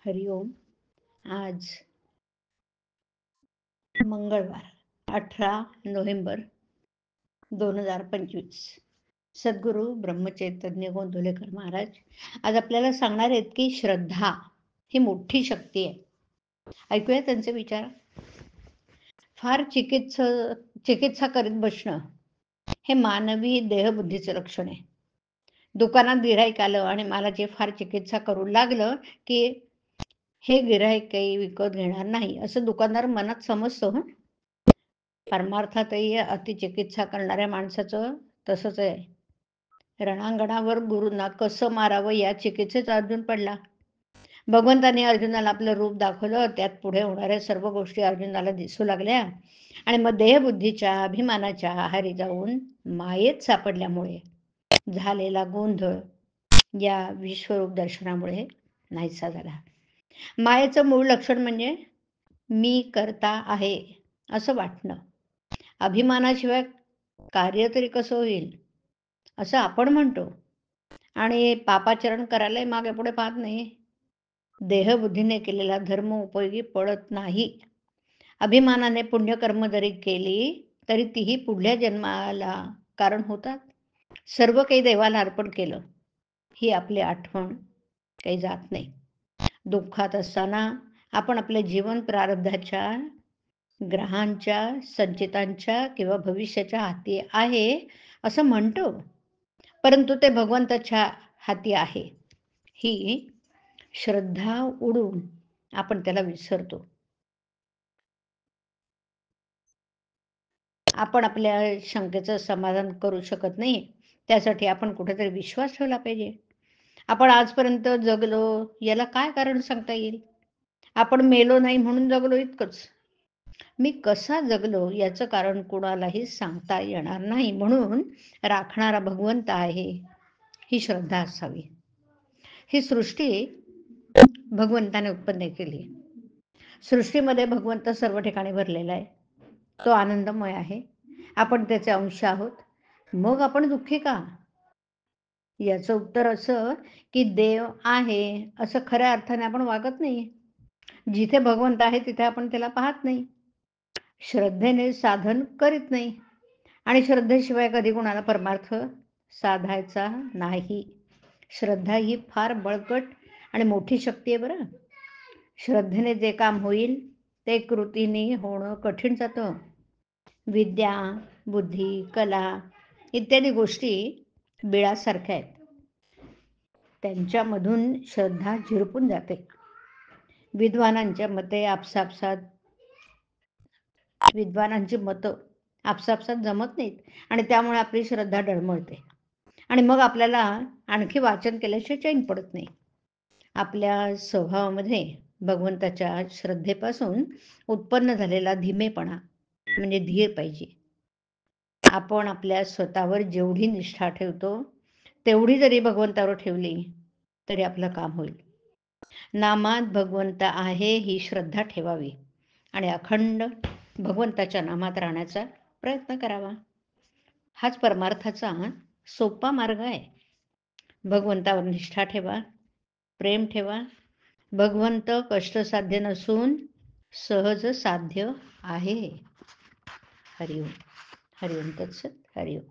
हरिओम. आज मंगळवार 18 नोव्हेंबर 2025. सद्गुरू ब्रह्मचैतन्य गोंदवलेकर महाराज आज आपल्याला सांगणार आहेत की श्रद्धा ही मोठी शक्ती आहे. ऐकूया त्यांचे विचार. फार चिकित्सा करीत बसणं हे मानवी देहबुद्धीचं लक्षण आहे. दुकानात गिऱ्हाईक आलं आणि मालाची फार चिकित्सा करू लागलं की हे गिऱ्हाईक काही विकत घेणार नाही असं दुकानदार मनात समजतो. परमार्थातही अतिचिकित्सा करणाऱ्या माणसाचं तसंच आहे. रणांगणावर गुरूंना कसं मारावं या चिकित्सेत अर्जुन पडला. भगवंताने अर्जुनाला आपलं रूप दाखवलं. त्यात पुढे होणाऱ्या सर्व गोष्टी अर्जुनाला दिसू लागल्या आणि मग देहबुद्धीच्या अभिमानाच्या आहारी जाऊन मायेत सापडल्यामुळे झालेला गोंधळ या विश्वरूप दर्शनामुळे नाहीसा झाला. मायेचं मूळ लक्षण म्हणजे मी करता आहे असं वाटणं. अभिमानाशिवाय कार्य तरी कसं होईल असं आपण म्हणतो आणि पापाचरण करायलाही मागे पुढे पाहत नाही. देहबुद्धीने केलेला धर्म उपयोगी पडत नाही. अभिमानाने पुण्यकर्म जरी केली तरी तीही पुढल्या जन्माला कारण होतात. सर्व काही देवाला अर्पण केलं ही आपली आठवण काही जात नाही. दुःखात असताना आपण आपले जीवन प्रारब्धाच्या ग्रहांच्या संचितांच्या किंवा भविष्याच्या हाती आहे असं म्हणतो, परंतु ते भगवंताच्या हाती आहे ही श्रद्धा उडून आपण त्याला विसरतो. आपण आपल्या शंकेचं समाधान करू शकत नाही. त्यासाठी आपण कुठेतरी विश्वास ठेवला पाहिजे. आपण आजपर्यंत जगलो याला काय कारण सांगता येईल? आपण मेलो नाही म्हणून जगलो इतकंच. मी कसा जगलो याचं कारण कुणालाही सांगता येणार नाही, म्हणून राखणारा भगवंत आहे ही श्रद्धा असावी. ही सृष्टी भगवंताने उत्पन्न केली. सृष्टीमध्ये भगवंत सर्व ठिकाणी भरलेला आहे. तो आनंदमय आहे. आपण त्याचे अंश आहोत. मग आपण दुःखी का? याचं उत्तर असं की देव आहे असं खऱ्या अर्थाने आपण वागत नाही. जिथे भगवंत आहे तिथे आपण त्याला पाहत नाही. श्रद्धेने साधन करीत नाही आणि श्रद्धेशिवाय कधी कोणाला परमार्थ साधायचा नाही. श्रद्धा ही फार बळकट आणि मोठी शक्ती आहे बरं. श्रद्धेने जे काम होईल ते कृतीने होणं कठीण जातं. विद्या, बुद्धी, कला इत्यादी गोष्टी बिळासारख्या आहेत. त्यांच्यामधून श्रद्धा झिरपून जाते. विद्वानांची मतं आपसापसात जमत नाहीत आणि त्यामुळे आपली श्रद्धा डळमळते आणि मग आपल्याला आणखी वाचन केल्याशिवाय चैन पडत नाही. आपल्या स्वभावामध्ये भगवंताच्या श्रद्धेपासून उत्पन्न झालेला धीमेपणा म्हणजे धीर पाहिजे. आपण आपल्या स्वतःवर जेवढी निष्ठा ठेवतो तेवढी जरी भगवंतावर ठेवली तरी आपलं काम होईल. नामात भगवंत आहे ही श्रद्धा ठेवावी आणि अखंड भगवंताच्या नामात राहण्याचा प्रयत्न करावा. हाच परमार्थाचा सोपा मार्ग आहे. भगवंतावर निष्ठा ठेवा, प्रेम ठेवा. भगवंत कष्टसाध्य नसून सहज साध्य आहे. हरिओम. हरिओम तत्सत. हरिओम.